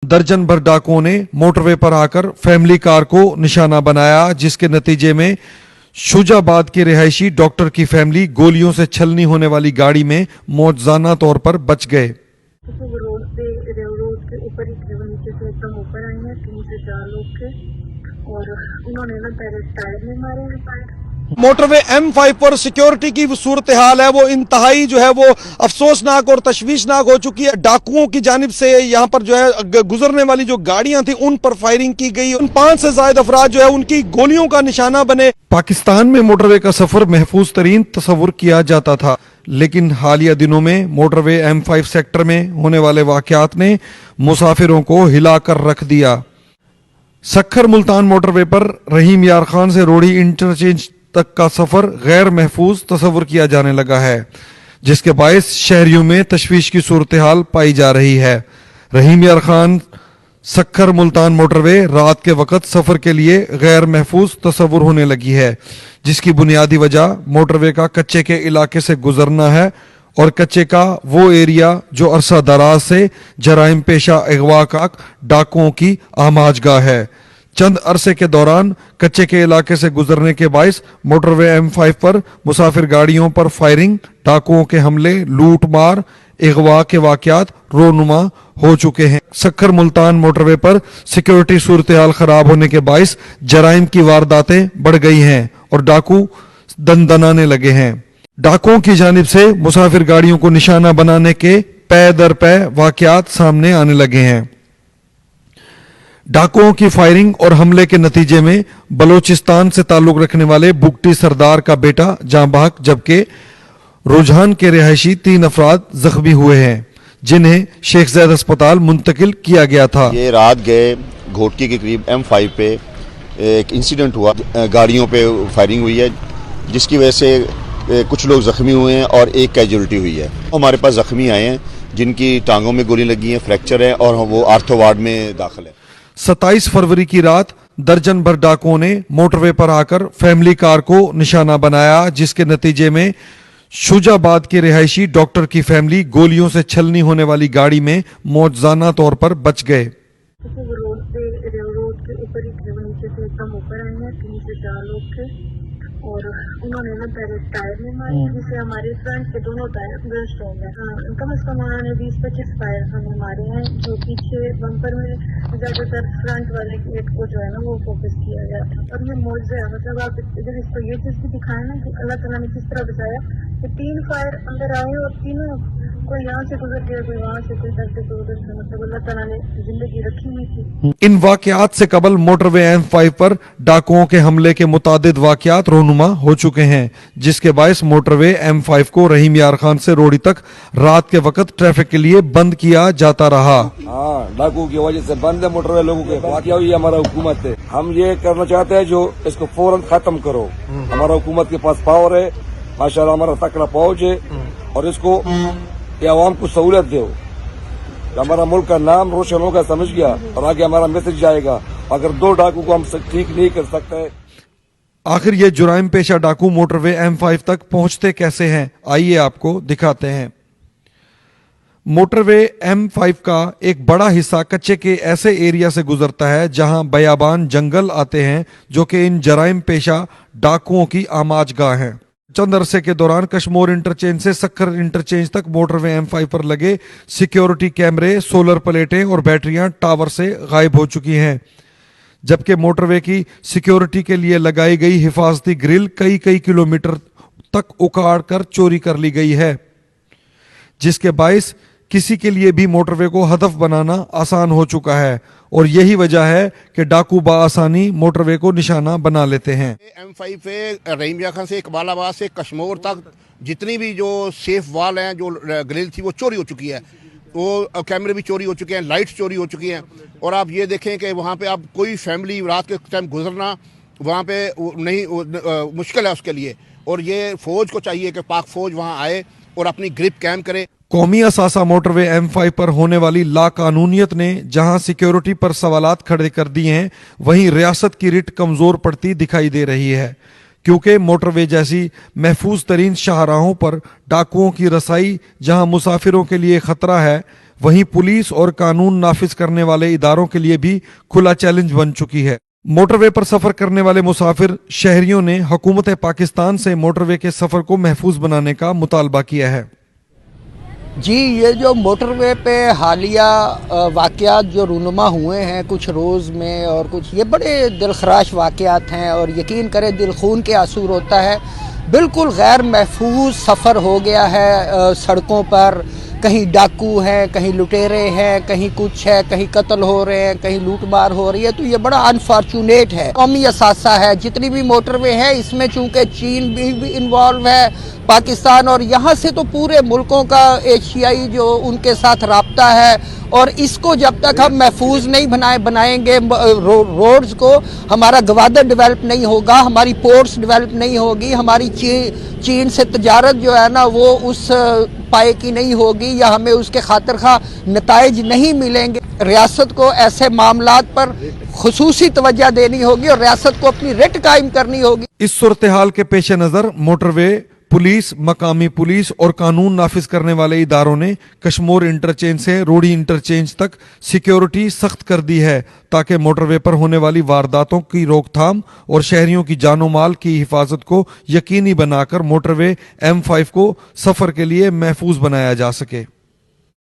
दर्जन भर डाकुओं ने मोटरवे पर आकर फैमिली कार को निशाना बनाया, जिसके नतीजे में शुजाबाद के रिहायशी डॉक्टर की फैमिली गोलियों से छलनी होने वाली गाड़ी में मौजूदा तौर पर बच गए। रोड के ऊपर ही थे, वो नीचे से एकदम ऊपर आए हैं, 3 से 4 लोग थे और उन्होंने ना पहले टायर में मारे हैं फायर। मोटरवे M5 पर सिक्योरिटी की सूरत हाल है वो इंतहाई जो है वो अफसोसनाक और तशवीशनाक हो चुकी है। डाकुओं की जानिब से यहाँ पर जो है गुजरने वाली जो गाड़ियां थी उन पर फायरिंग की गई। उन 5 से ज्यादा अफराद जो है उनकी गोलियों का निशाना बने। पाकिस्तान में मोटरवे का सफर महफूज तरीन तस्वुर किया जाता था, लेकिन हालिया दिनों में मोटरवे M5 सेक्टर में होने वाले वाकयात ने मुसाफिरों को हिलाकर रख दिया। सखर मुल्तान मोटरवे पर रहीम यार खान से रोड़ी इंटरचेंज तक का सफर गैर महफूज तस्वुर किया जाने लगा है, जिसके बायस शहरियों में तशवीश की सूरत हाल पाई जा रही है। रहीम यार खान सखर मुल्तान मोटरवे रात के वक्त सफर के लिए गैर महफूज तस्वुर होने लगी है, जिसकी बुनियादी वजह मोटरवे का कच्चे के इलाके से गुजरना है और कच्चे का वो एरिया जो अरसा दराज से जराइम पेशा अगवा का डाकुओं की आमाजगाह है। चंद अरसे के दौरान कच्चे के इलाके से गुजरने के बायस मोटरवे M5 पर मुसाफिर गाड़ियों पर फायरिंग, डाकुओं के हमले, लूट मार, अगवा के वाकयात रोनुमा हो चुके हैं। सखर मुल्तान मोटरवे पर सिक्योरिटी सूरत हाल खराब होने के बायस जराइम की वारदातें बढ़ गई हैं और डाकू दनदनाने लगे हैं। डाकुओं की जानिब से मुसाफिर गाड़ियों को निशाना बनाने के पै दर पै वाकयात सामने आने लगे हैं। डाकुओं की फायरिंग और हमले के नतीजे में बलोचिस्तान से ताल्लुक रखने वाले बुगटी सरदार का बेटा जां बहक, जबकि रुझान के रिहायशी 3 अफराद जख्मी हुए हैं, जिन्हें शेख ज़ैद अस्पताल मुंतकिल किया गया था। ये रात गए घोटकी के करीब M5 पे एक इंसिडेंट हुआ, गाड़ियों पे फायरिंग हुई है, जिसकी वजह से कुछ लोग जख्मी हुए हैं और एक कैजुअल्टी हुई है। हमारे पास जख्मी आए हैं जिनकी टांगों में गोली लगी है, फ्रैक्चर है और वो आर्थो वार्ड में दाखिल है। 27 फरवरी की रात दर्जन भर डाकुओं ने मोटरवे पर आकर फैमिली कार को निशाना बनाया, जिसके नतीजे में शुजाबाद के रिहायशी डॉक्टर की फैमिली गोलियों से छलनी होने वाली गाड़ी में मौजूदा तौर पर बच गए। रोड के ऊपर ही थे, वो नीचे से एकदम ऊपर आए हैं, 3 से 4 लोग थे और उन्होंने ना पहले टायर में मारे, जिससे हमारे फ्रंट के दोनों टायर ब्रस्ट हो गए। कम से कम उन्होंने 20-25 फायर हमें मारे हैं, जो पीछे बम्पर में ज्यादातर फ्रंट वाले गेट को जो है ना वो फोकस किया गया था। और ये मौजूद है, मतलब आप इधर इसको ये चीज भी दिखाए ना कि अल्लाह ताला ने किस तरह बचाया कि 3 फायर अंदर आए और तीनों कोई यहाँ से गुजर गया, कोई वहाँ से, कोई इधर से, कोई उधर से, मतलब अल्लाह ताला ने जिंदगी रखी हुई थी। इन वाकयात से कबल मोटरवे M5 पर डाकुओं के हमले के मुतादिद वाकयात रोनुमा हो चुके हैं, जिसके बायस मोटरवे M5 को रहीम यार खान से रोड़ी तक रात के वक्त ट्रैफिक के लिए बंद किया जाता रहा। डाकुओं की वजह से बंद है मोटरवे, लोगों के वाकया हुई हमारा हुकूमत है। हम ये करना चाहते हैं जो इसको फौरन खत्म करो। हमारा हुकूमत के पास पावर है, माशाल्लाह हमारा तकड़ा फौज है और इसको ये आवाम को सहूलत दो। हमारा मुल्क का नाम रोशन होगा, समझ गया, और आगे हमारा मैसेज जाएगा। अगर 2 डाकू को हम ठीक नहीं कर सकते। आखिर ये जुराइम पेशा डाकू मोटरवे M5 तक पहुंचते कैसे हैं, आइए आपको दिखाते हैं। मोटरवे M5 का एक बड़ा हिस्सा कच्चे के ऐसे एरिया से गुजरता है जहां बयाबान जंगल आते हैं, जो कि इन जराइम पेशा डाकुओं की आमाजगाह हैं। चंद अरसे के दौरान कश्मोर इंटरचेंज से सखर इंटरचेंज तक मोटरवे M5 पर लगे सिक्योरिटी कैमरे, सोलर प्लेटें और बैटरियां टावर से गायब हो चुकी हैं, जबकि मोटरवे की सिक्योरिटी के लिए लगाई गई हिफाजती ग्रिल कई किलोमीटर तक उखाड़ कर चोरी कर ली गई है, जिसके बायस किसी के लिए भी मोटरवे को हदफ बनाना आसान हो चुका है और यही वजह है कि डाकू बाआसानी मोटरवे को निशाना बना लेते हैं। M5 पे रहीम यार खान से इकबालाबाद से कश्मोर तक जितनी भी जो सेफ वाल हैं, जो ग्रिल थी, वो चोरी हो चुकी है। वो कैमरे भी चोरी हो चुके हैं, लाइट्स चोरी हो चुकी हैं और आप ये देखें कि वहाँ पे आप कोई फैमिली रात के टाइम गुजरना वहाँ पे नहीं, मुश्किल है उसके लिए। और ये फौज को चाहिए कि पाक फौज वहाँ आए और अपनी ग्रिप कायम करे। कौमी असासा मोटरवे M5 पर होने वाली लाकानूनियत ने जहां सिक्योरिटी पर सवालात खड़े कर दिए हैं, वहीं रियासत की रिट कमजोर पड़ती दिखाई दे रही है, क्योंकि मोटरवे जैसी महफूज तरीन शाहराहों पर डाकुओं की रसाई जहां मुसाफिरों के लिए खतरा है, वहीं पुलिस और कानून नाफिज करने वाले इदारों के लिए भी खुला चैलेंज बन चुकी है। मोटरवे पर सफर करने वाले मुसाफिर शहरियों ने हुकूमत पाकिस्तान से मोटरवे के सफर को महफूज बनाने का मुतालबा किया है। जी, ये जो मोटरवे पे हालिया वाक़यात जो रूनुमा हुए हैं कुछ रोज़ में और कुछ, ये बड़े दिलखराश वाक़यात हैं और यकीन करें दिल खून के आंसू होता है। बिल्कुल गैर महफूज सफ़र हो गया है सड़कों पर। कहीं डाकू हैं, कहीं लुटेरे हैं, कहीं कुछ है, कहीं कत्ल हो रहे हैं, कहीं लूट मार हो रही है। तो ये बड़ा अनफॉर्चुनेट है। कौमी असासा है जितनी भी मोटरवे है, इसमें चूँकि चीन भी इन्वॉल्व है, पाकिस्तान, और यहाँ से तो पूरे मुल्कों का एशियाई जो उनके साथ राब्ता है। और इसको जब तक हम महफूज नहीं बनाएंगे रोड्स को, हमारा गवादर डेवलप नहीं होगा, हमारी पोर्ट्स डेवलप नहीं होगी, हमारी चीन से तजारत जो है ना वो उस पाए की नहीं होगी, या हमें उसके खातिर खा नताइज नहीं मिलेंगे। रियासत को ऐसे मामलात पर खुसूसी तवज्जो देनी होगी और रियासत को अपनी रिट कायम करनी होगी। इस सूरत हाल के पेश नज़र मोटरवे पुलिस, मकामी पुलिस और कानून नाफिज करने वाले इदारों ने कशमोर इंटरचेंज से रोडी इंटरचेंज तक सिक्योरिटी सख्त कर दी है ताकि मोटरवे पर होने वाली वारदातों की रोकथाम और शहरियों की जानो माल की हिफाजत को यकीनी बनाकर मोटरवे M5 को सफर के लिए महफूज बनाया जा सके।